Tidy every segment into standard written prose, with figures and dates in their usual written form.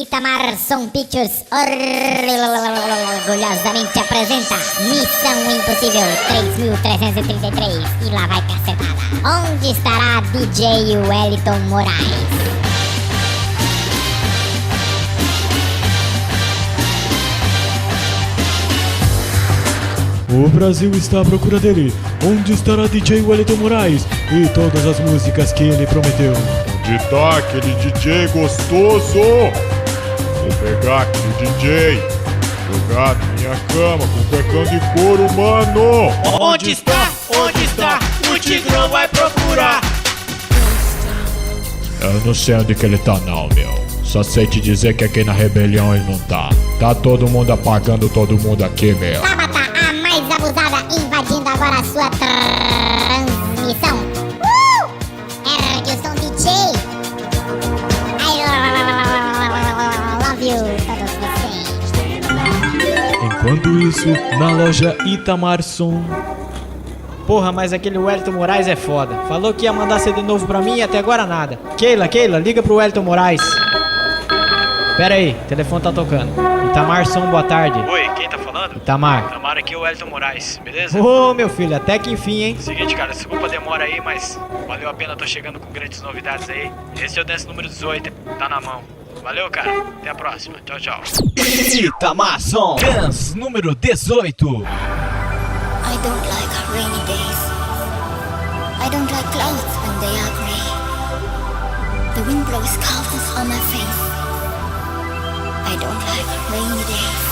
Itamarson Pictures orgulhosamente apresenta Missão Impossível 3333 e lá vai cacetada. Onde estará DJ Wellington Moraes? O Brasil está à procura dele. Onde estará DJ Wellington Moraes e todas as músicas que ele prometeu? Onde tá aquele DJ gostoso? Vou pegar aquele DJ, jogar na minha cama com cuecão de couro, mano. Onde está? Onde está? O Tigrão vai procurar. Eu não sei onde que ele tá não, meu. Só sei te dizer que aqui na rebelião ele não tá. Tá todo mundo apagando todo mundo aqui, meu. Tabata, a mais abusada, invadindo agora a sua transmissão. Ergue o som, DJ. I love you, todos vocês. Enquanto isso, na loja Itamarson. Porra, mas aquele Wellington Moraes é foda. Falou que ia mandar CD novo pra mim e até agora nada. Keila, liga pro Wellington Moraes. Pera aí, o telefone tá tocando. Itamarson, boa tarde. Oi, quem tá falando? Itamar. Itamar, aqui é o Wellington Moraes, beleza? Ô, meu filho, até que enfim, hein? Seguinte, cara, desculpa a demora aí, mas valeu a pena, tô chegando com grandes novidades aí. Esse é o dance número 18, tá na mão. Valeu, cara. Até a próxima. Tchau, tchau. Itamarson, dance número 18. I don't like rainy days. I don't like clouds when they are gray. The wind blows clouds on my face. I don't like rainy days.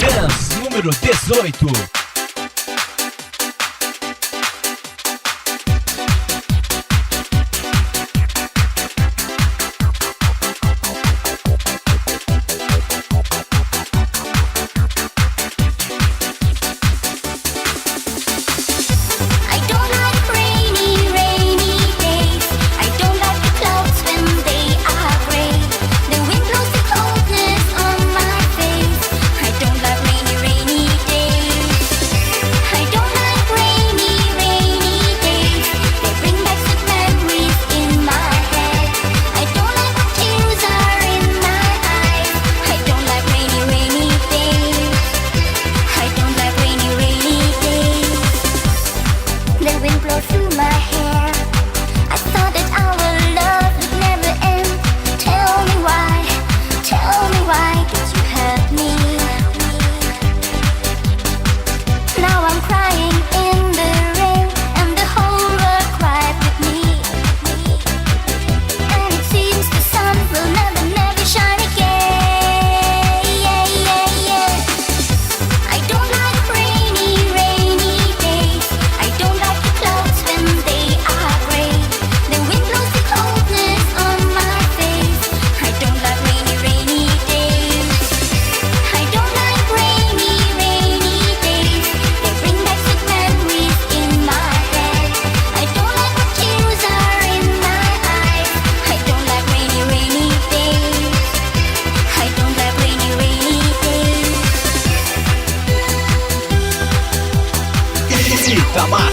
Dance número 18. Itamar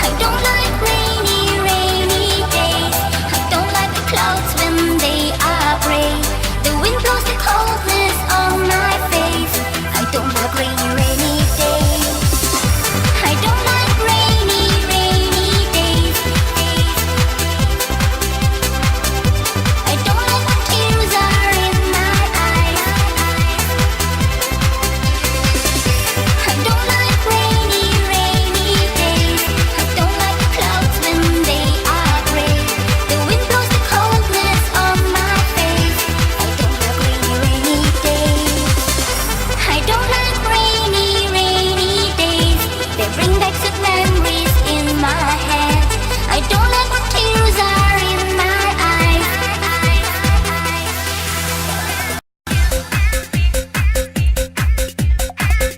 I don't like rainy, rainy days. I don't like the clouds when they are gray. The wind blows the coldness on my face. I don't like rainy, rainy days. I don't like rainy, rainy days. I don't like when tears are in my eyes. I don't like rainy, rainy days. I don't like the clouds when they are gray. The wind blows the coldness on my face. I don't like rainy, rainy days. I don't like rainy, rainy days. They bring back sad memories in my head. I don't like when tears are in my eyes.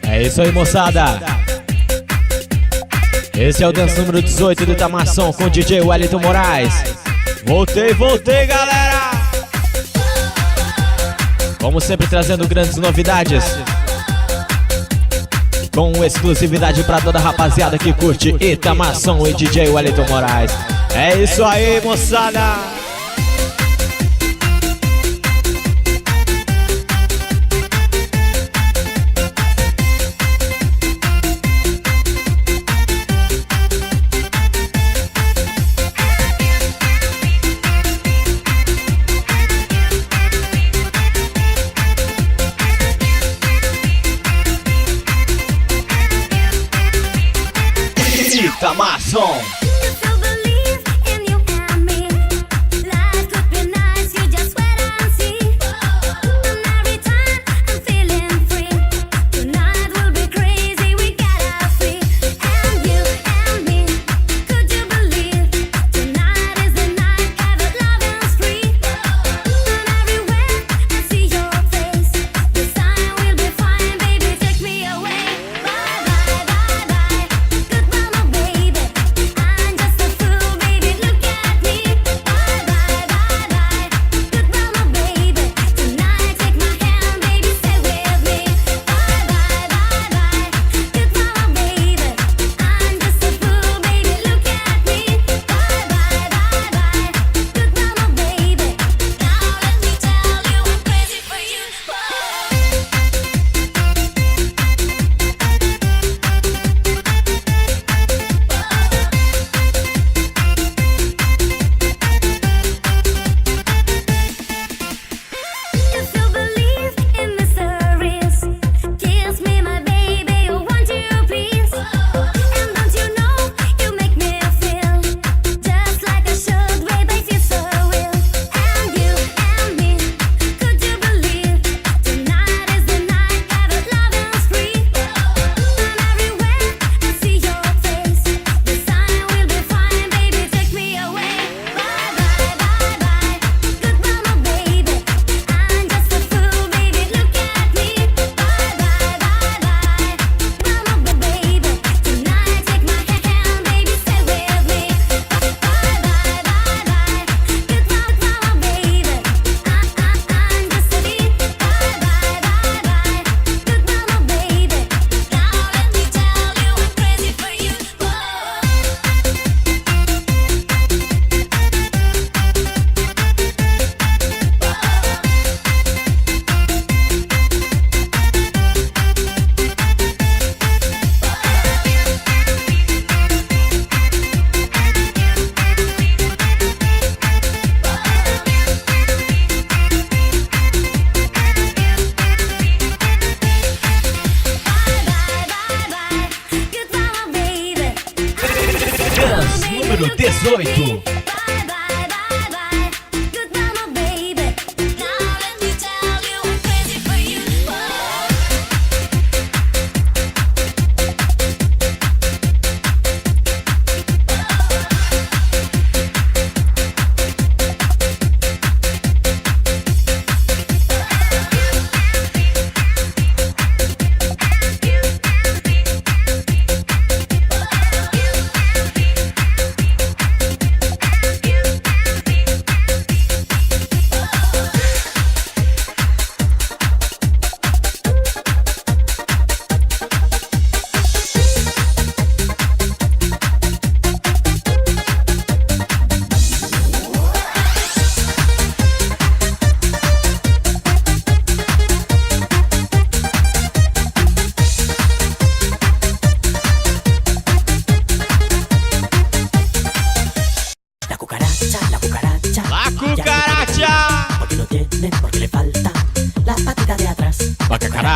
É isso aí, moçada. Esse é o dance número 18 do Itamar Som com o DJ Wellington Moraes. Voltei, galera! Como sempre, trazendo grandes novidades, com exclusividade pra toda a rapaziada que curte Itamar Som e DJ Wellington Moraes. É isso aí, moçada! Itamar You still believe in you and me.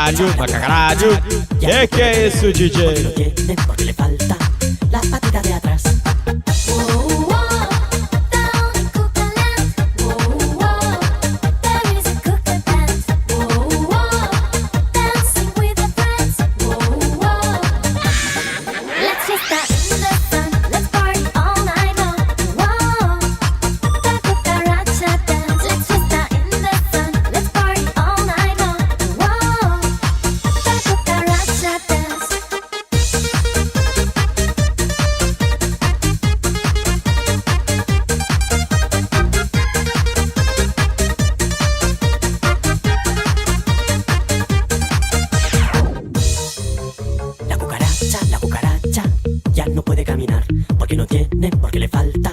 caralho, mas caralho. Que é isso, DJ? Porque le falta la patita de atrás. La cucaracha ya no puede caminar porque no tiene, porque le falta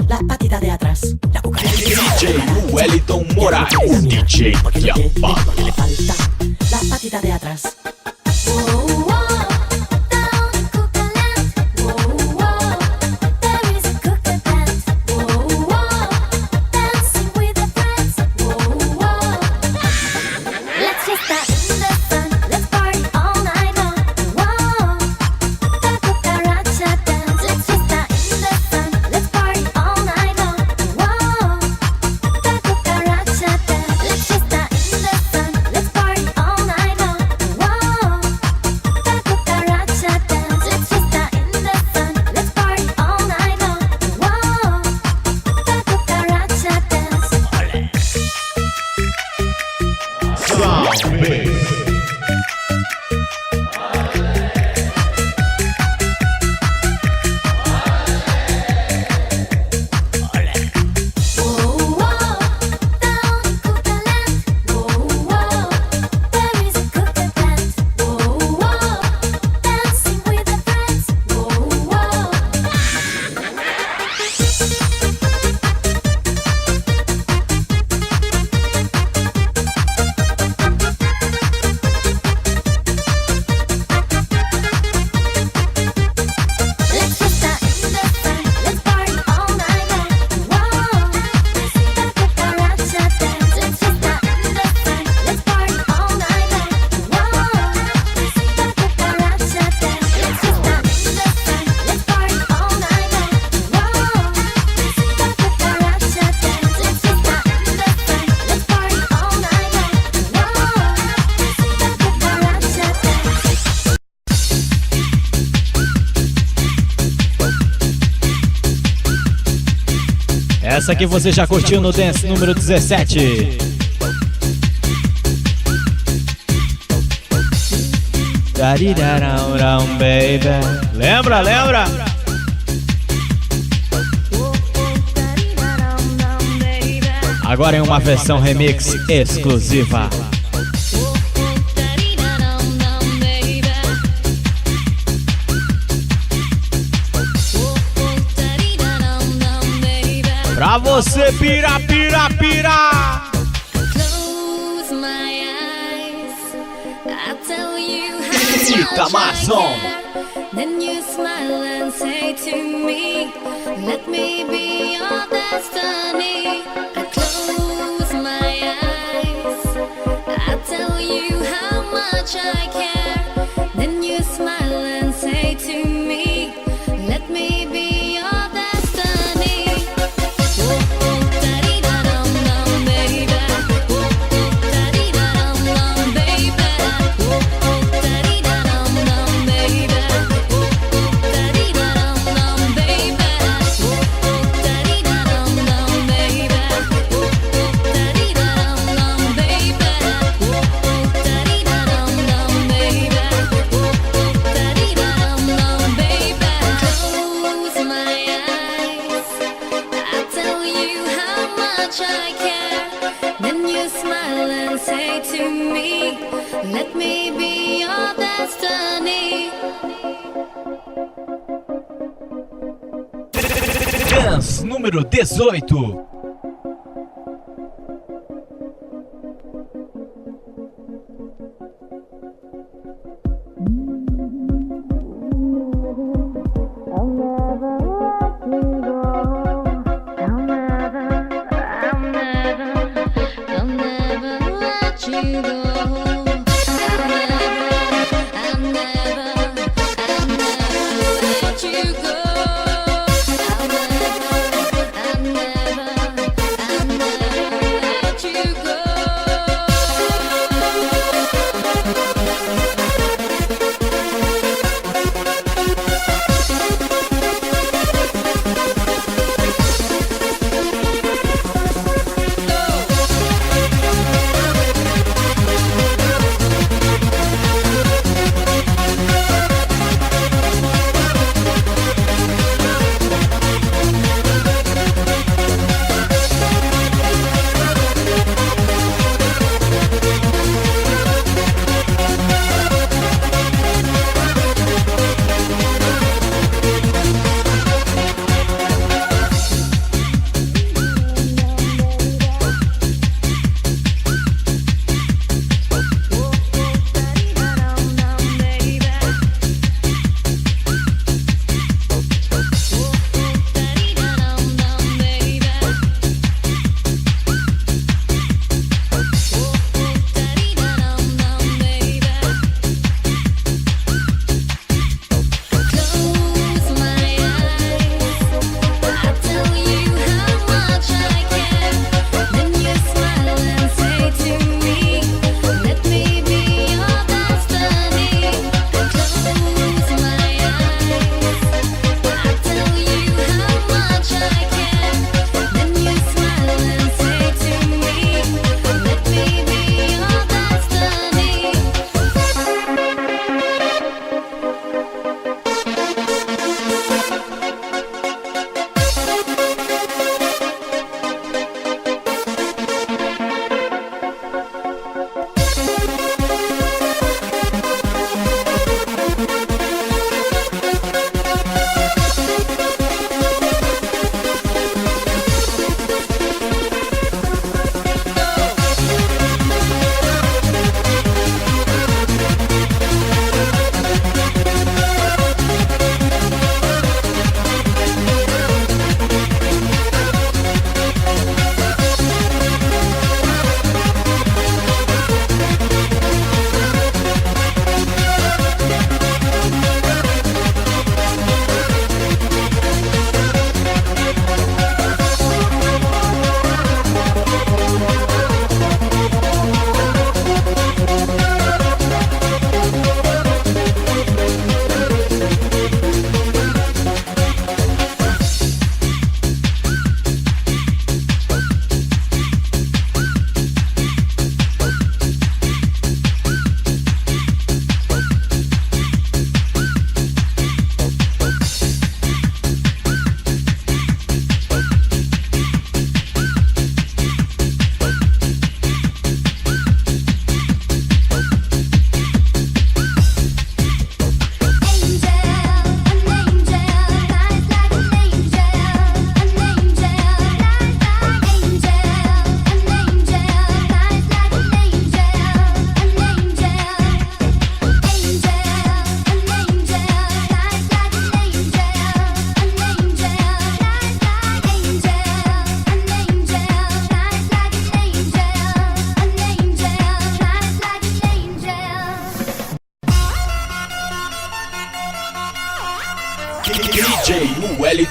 la patita de atrás. La cucaracha DJ Wellington Moraes, o DJ porque no tiene, Yapa. porque le falta la patita de atrás. Essa aqui você já curtiu no Dance número 17. Baby. Lembra? Agora em uma versão remix exclusiva. Pra você pira. Close my eyes, I'll tell you Eita, how much I Mason. care. Then you smile and say to me, let me be your destiny. I close my eyes, I'll tell you how much I care. Then you smile and say to me, let me be your destiny. I care. Then you smile and say to me, let me be your destiny. Dance número 18. I'll never let you go.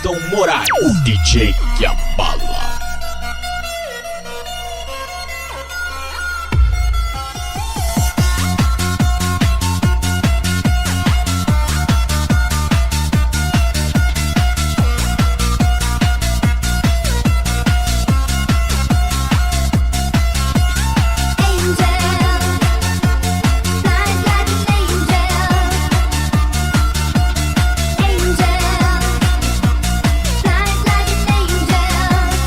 Wellington Moraes, o DJ que abala. Angel, flies like an angel.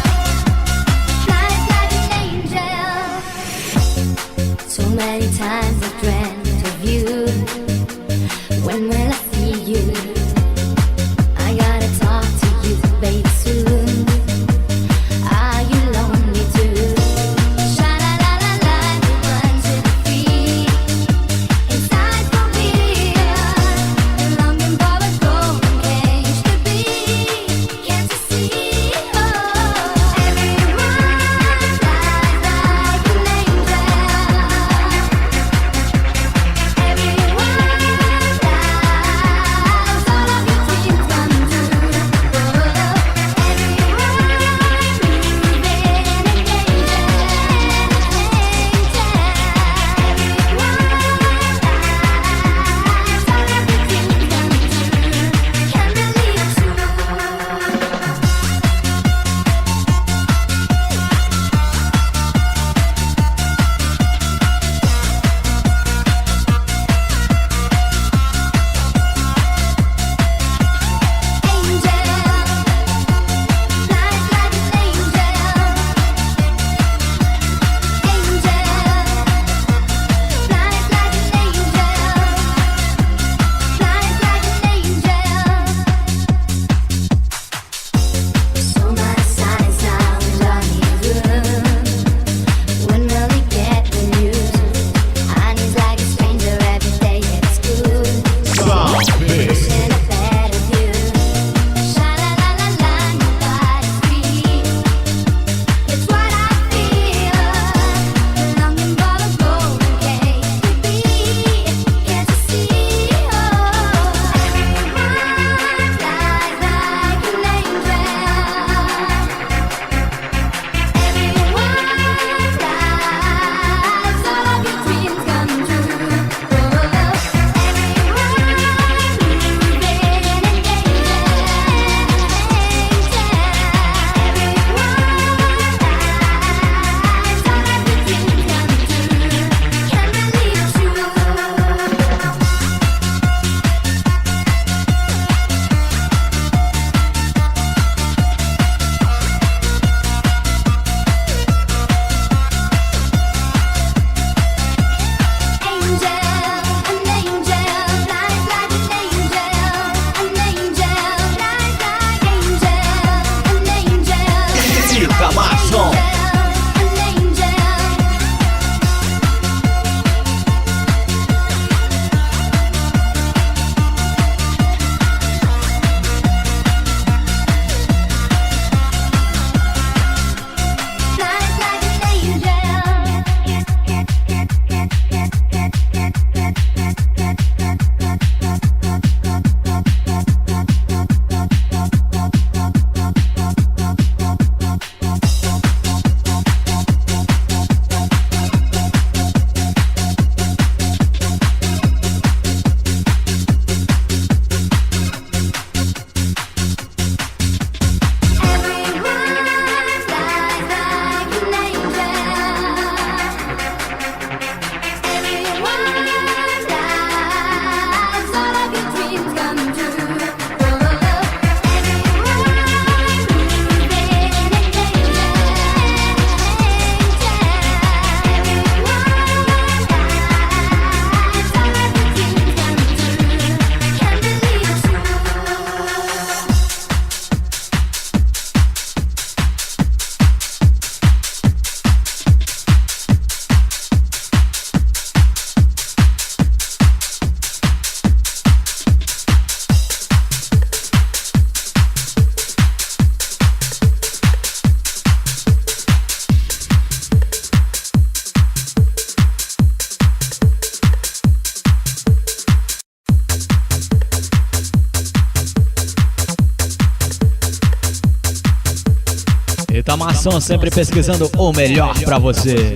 Itamar Som, sempre pesquisando o melhor pra você.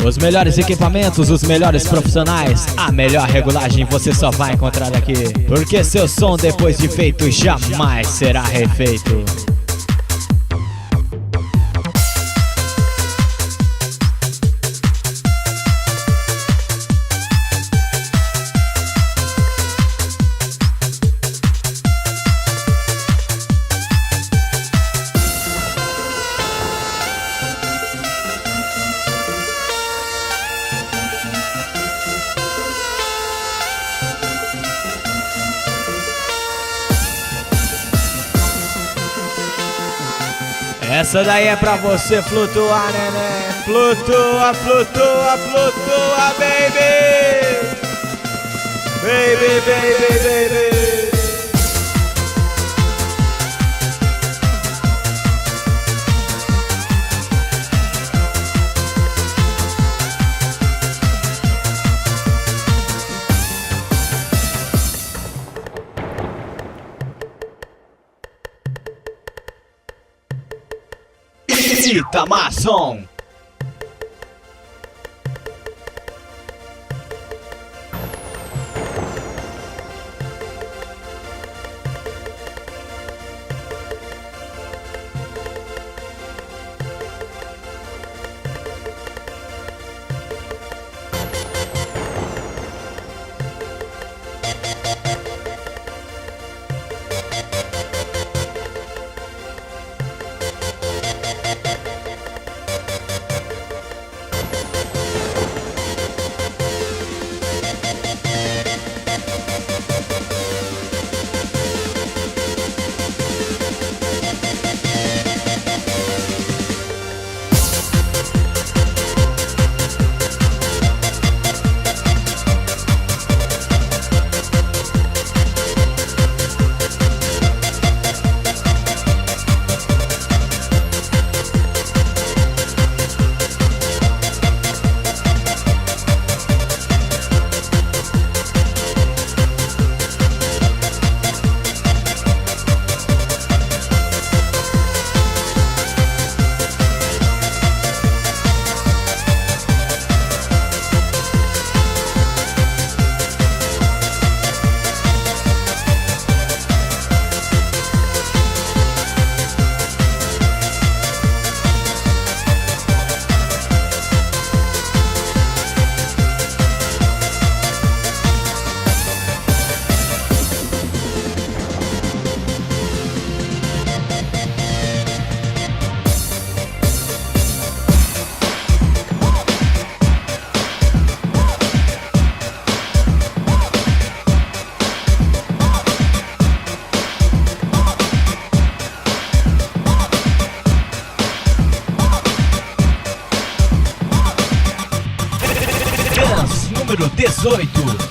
Os melhores equipamentos, os melhores profissionais, a melhor regulagem você só vai encontrar aqui. Porque seu som depois de feito jamais será refeito. Essa daí é pra você flutuar, neném. Flutua, flutua, flutua, baby. Baby, baby, baby. Itamar Som. Número 18.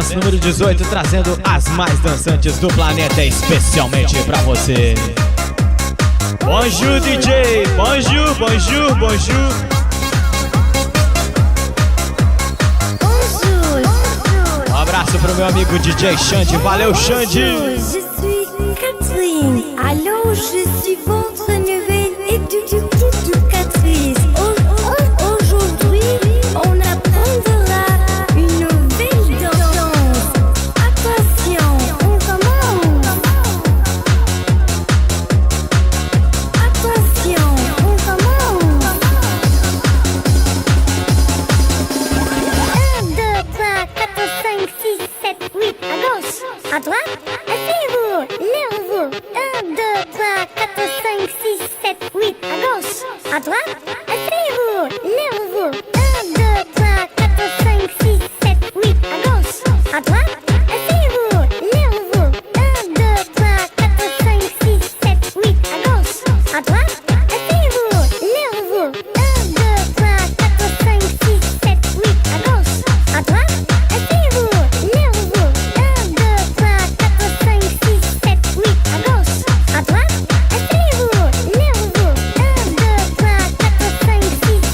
Dance número 18, trazendo as mais dançantes do planeta especialmente pra você. Bonjour DJ, bonjour, bonjour, bonjour. Um abraço pro meu amigo DJ Xande, valeu Xande. Je suis Catherine, alors je suis votre nouvelle et éducatrice. Aujourd'hui, on apprendra une nouvelle danse. Attention, on commence. Attention, on commence. 1, 2, 3, 4, 5, 6, 7, 8, à gauche, à droite, asseyez-vous, lèvez-vous. 1, 2, 3, 4, 5, 6, 7, 8, à gauche, à droite, asseyez-vous, lèvez-vous. 1, 2, 3, 4, 5, 6, 7, 8, à gauche, à droite, asseyez-vous, lèvez-vous. 1, 2, 3, 4, 5, 6, 7, 8, à gauche, à droite, asseyez-vous, lèvez-vous. 1, 2, 3, 4, 5, 6, 7, 8, à gauche, à droite, asseyez-vous, lèvez-vous. 1, 2, 3, 4, 5, 6, 7, 8, à gauche, à droite, asseyez-vous, lèvez-vous. 1, 2, 3, 4, 5, 6,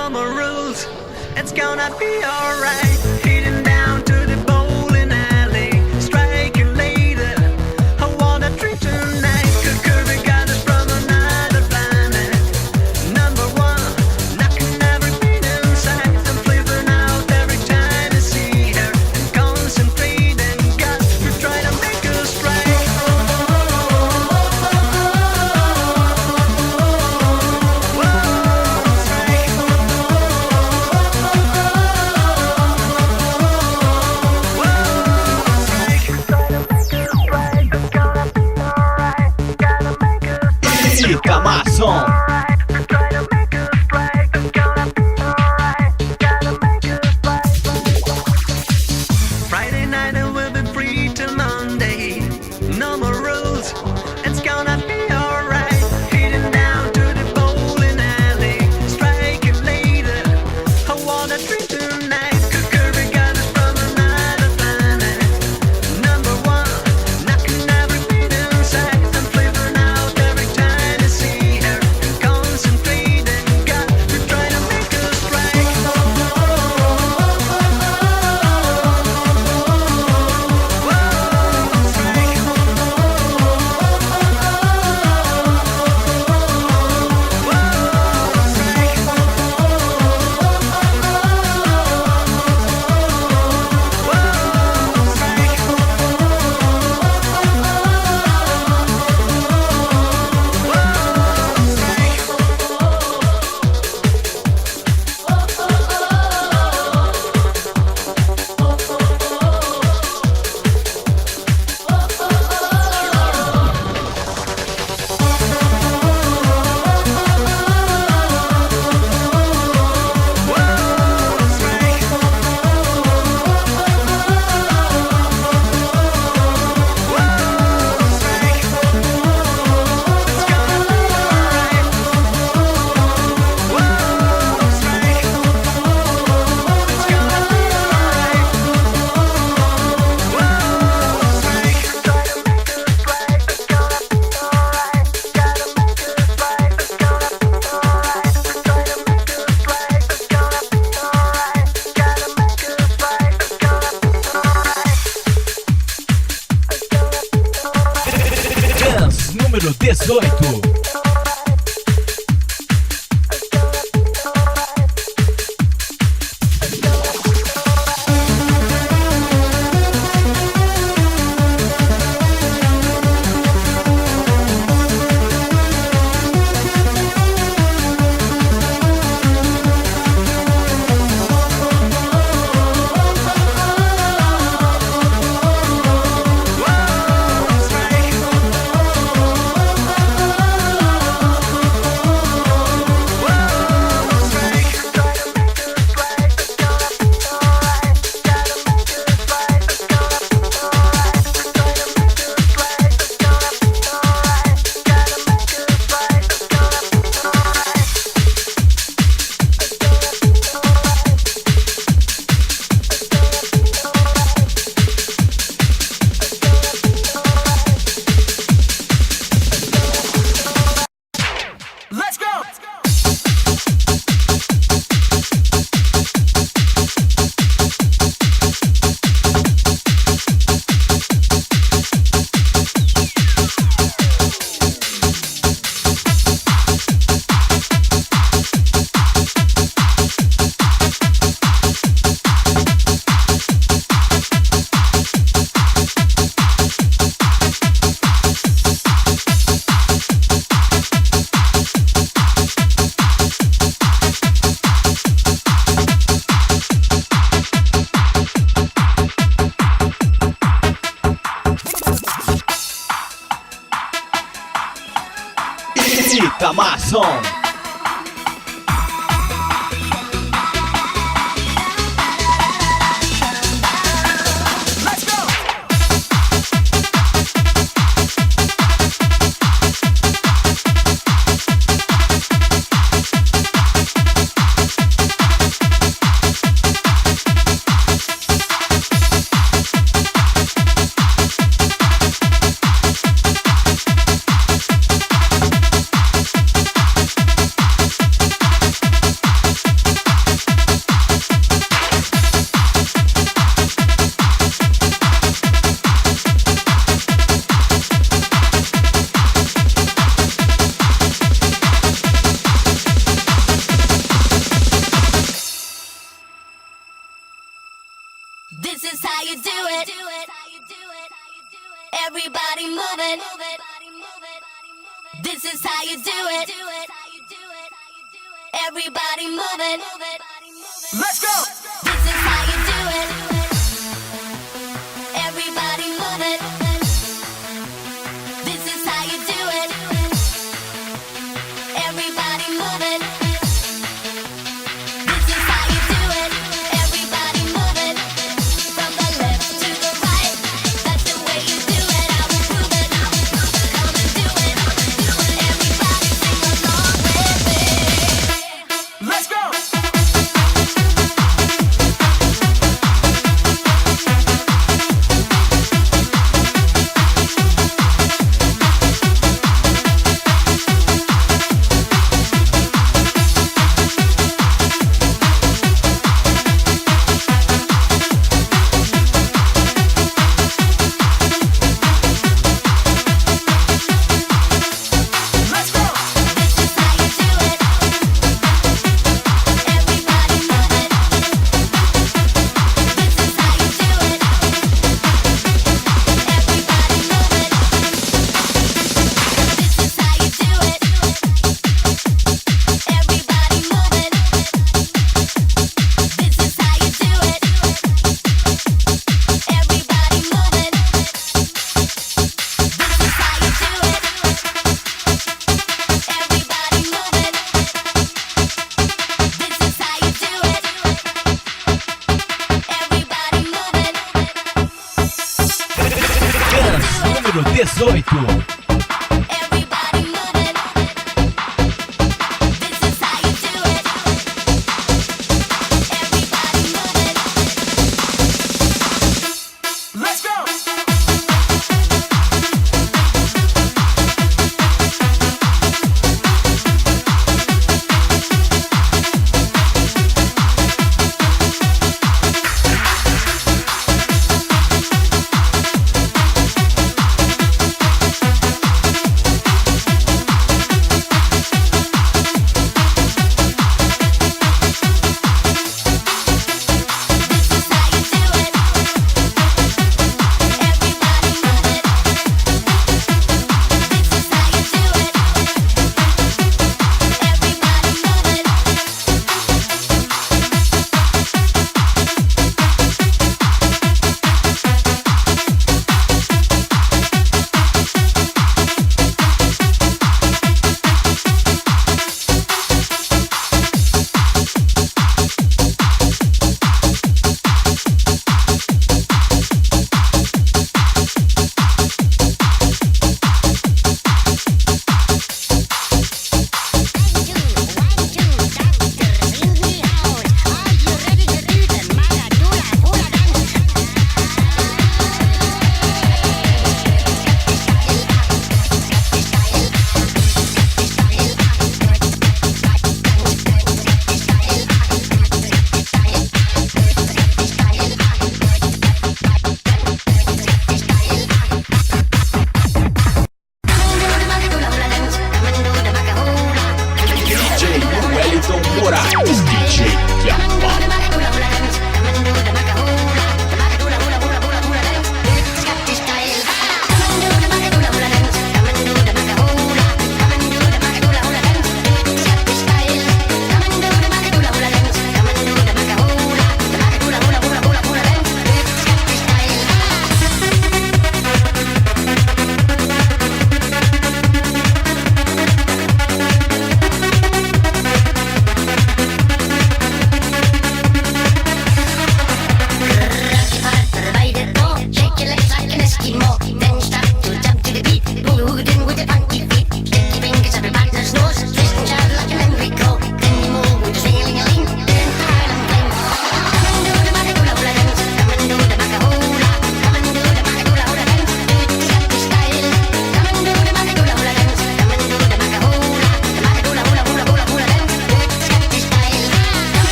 no more rules. It's gonna be alright. Heading down to the bowling alley, striking later. I wanna drink tonight. Could we got us from another planet? Number one, knocking every beat inside. I'm flipping out every time I see her. And concentrating, got to try to make us right. Whoa, strike. This is how you do it. Everybody move it. This is how you do it. Everybody move it. Let's go. This is how you do it. Everybody move it. This is how you do it. Everybody move it. This is how you do it. Everybody move it. From the left to the right. That's the way you do it. I will prove it. Come and do it. Everybody sing along with me. Let's go. Número 18. Let's go.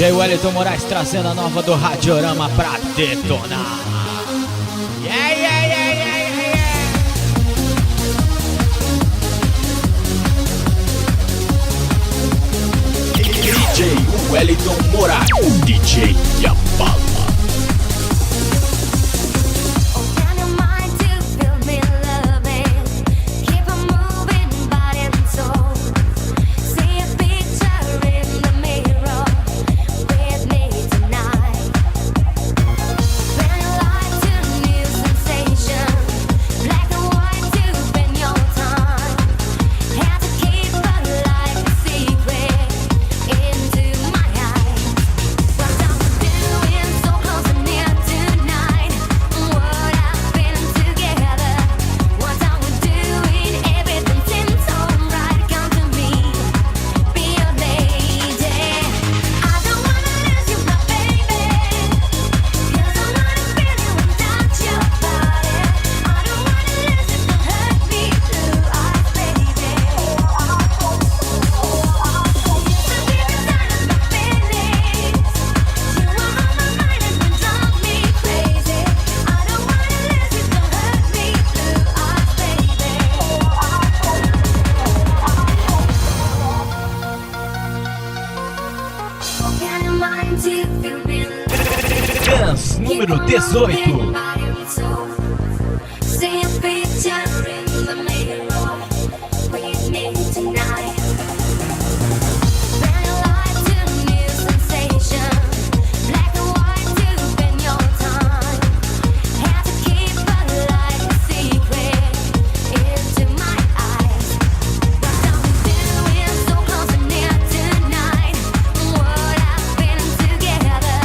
DJ Wellington Moraes trazendo a nova do Radiorama pra detonar. Yeah, yeah, yeah, yeah, yeah. DJ Wellington Moraes, DJ Yapala. Open your mind to feel me loving. Keep on moving, body and soul. See a picture in the mirror with me tonight. Bring light to new sensation. Black and white to spend your time. Have to keep alive a secret into my eyes. What are we doing so close and near tonight? What I've been together. What are we doing? Everything seems alright. Come to me, be your lady. I don't wanna lose you, my baby. 'Cause I'm not a feeling without your body. I don't wanna lose you, don't hurt me blue eyes, baby. You should be beside of my feelings. You are on my mind and you drive me crazy. I don't wanna lose you, don't hurt me blue eyes, baby. Open your mind to feel me. Dance número 18. See a picture in the mirror with me tonight. Bring light to new sensation. Black and white to spend your time. Have to keep alive a secret into my eyes. What are we doing so close and near tonight? What I've been together.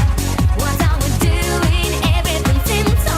What are we doing? Everything seems so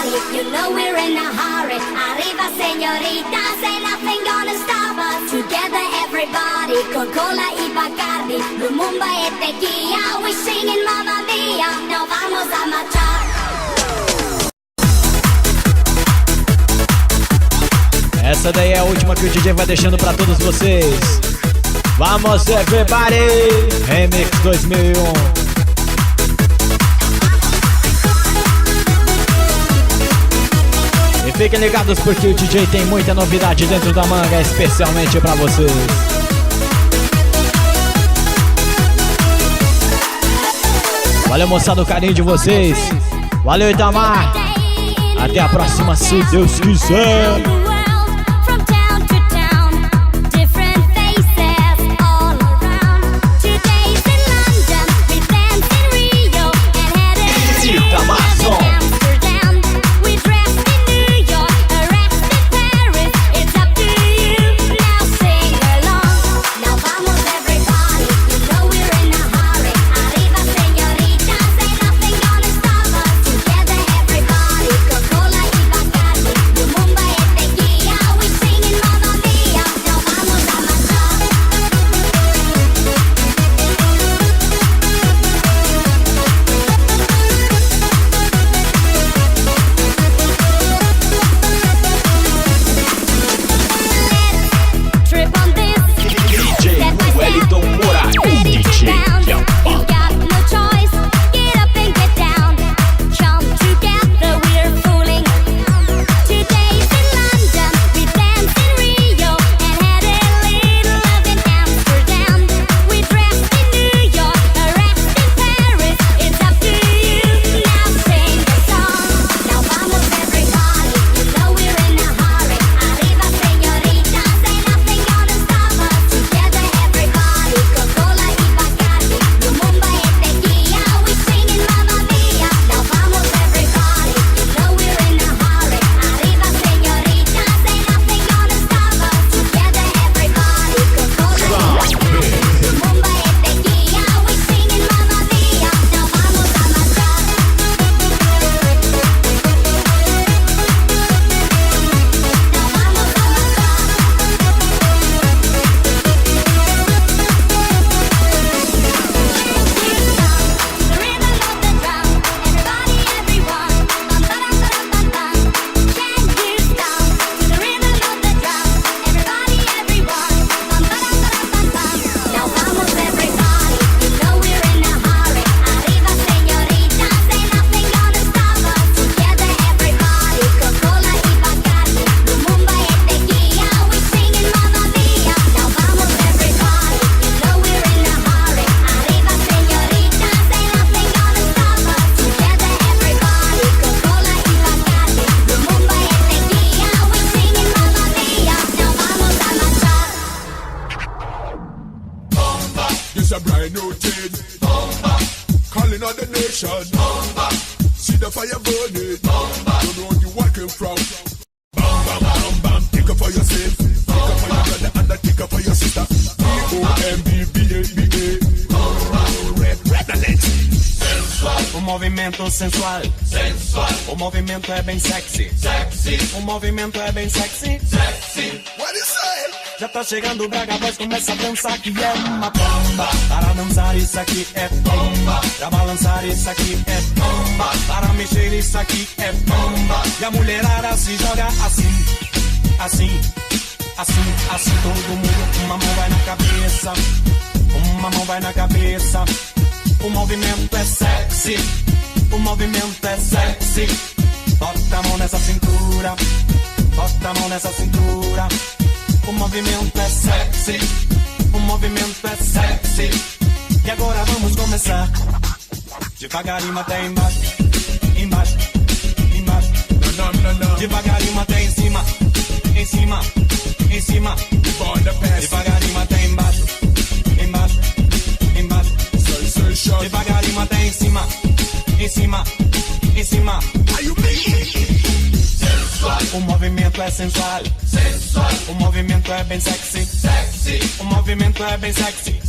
everybody, you know we're in a hurry. Arriva señorita, say nothing gonna stop us. Together everybody, Coca-Cola y Bacardi, Lumumba y Tequila, we singing Mamma Mia, now vamos a marchar. Essa daí é a última que o DJ vai deixando pra todos vocês. Vamos everybody! Remix 2001. E fiquem ligados porque o DJ tem muita novidade dentro da manga, especialmente pra vocês. Valeu, moçada, o carinho de vocês. Valeu, Itamar. Até a próxima, se Deus quiser. This a brand new thing. Calling on the nation. See the fire burning. Don't know where you walking from. Bam, bam, bam, bam. Take up for yourself. Take up for your brother and take up for your sister. O movimento sensual, o movimento é bem sexy, o movimento é bem sexy, What is it? Já tá chegando o Braga Boys, começa a dançar que é uma bomba. Para dançar isso aqui é bomba. Pra balançar isso aqui é bomba. Para mexer isso aqui é bomba. E a mulherada se joga assim, assim, assim, assim. Todo mundo, uma mão vai na cabeça, uma mão vai na cabeça. O movimento é sexy, o movimento é sexy. Bota a mão nessa cintura, bota a mão nessa cintura. O movimento é sexy, o movimento é sexy. E agora vamos começar devagarinho até embaixo, embaixo, embaixo. Devagarinho até em cima, em cima, em cima. Devagarinho até embaixo, embaixo, embaixo. Devagarinho até em cima, em cima, em cima. O movimento é sensual, o movimento é bem sexy, o movimento é bem sexy,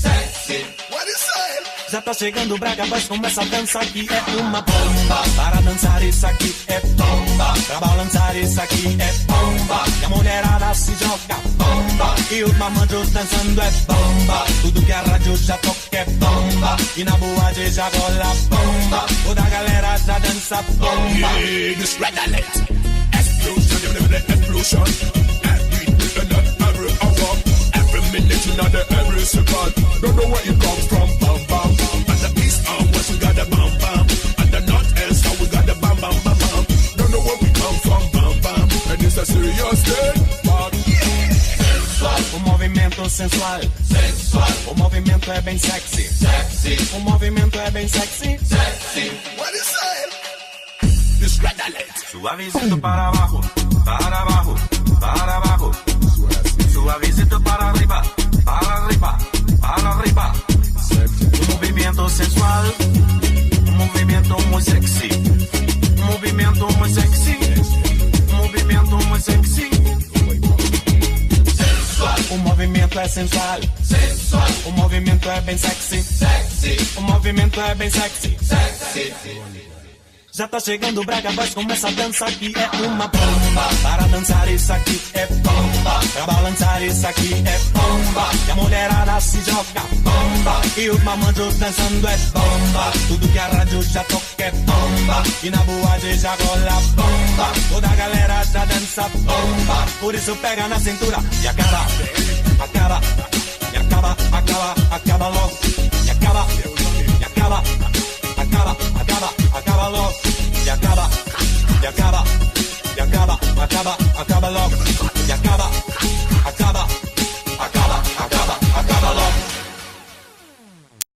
What is it? Já tá chegando o Braga Boys, começa a dança que é uma bomba. Para dançar isso aqui é bomba. Pra balançar isso aqui é bomba. E a mulherada se joga bomba. E os mamanjos dançando é bomba. Tudo que a rádio já toca é bomba. E na boate já rola bomba. Toda a galera já dança bomba. Yeah, this red alert. Explosion. Every minute, every hour. Every minute, every second. Don't know where it comes from, bam bam. And the east and west we got the bam bam. And the north and south we got the bam bam bam bam. Don't know where we come from, bam bam. And it's a serious thing, bam. O movimento sensual, sensual. O movimento é bem sexy, sexy. O movimento é bem sexy, sexy. What is it? This red alert. Suavecito para abajo, para abajo, para abajo. Suavecito para arriba, para arriba, para arriba. Un movimiento sensual, un movimiento muy sexy, un movimiento muy sexy, un movimiento muy sexy. Sensual. O movimento é sensual, sensual. O movimento é bem sexy, sexy. O movimento é bem sexy, sexy. Já tá chegando o Braga Boys, começa a dança que é uma bomba. Para dançar isso aqui é bomba. Pra balançar isso aqui é bomba. E a mulherada se joga bomba. E os mamanjos dançando é bomba. Tudo que a rádio já toca é bomba. E na boate já rola bomba. Toda a galera já dança bomba. Por isso pega na cintura e acaba. Acaba, e acaba, acaba, acaba logo. E acaba, e acaba.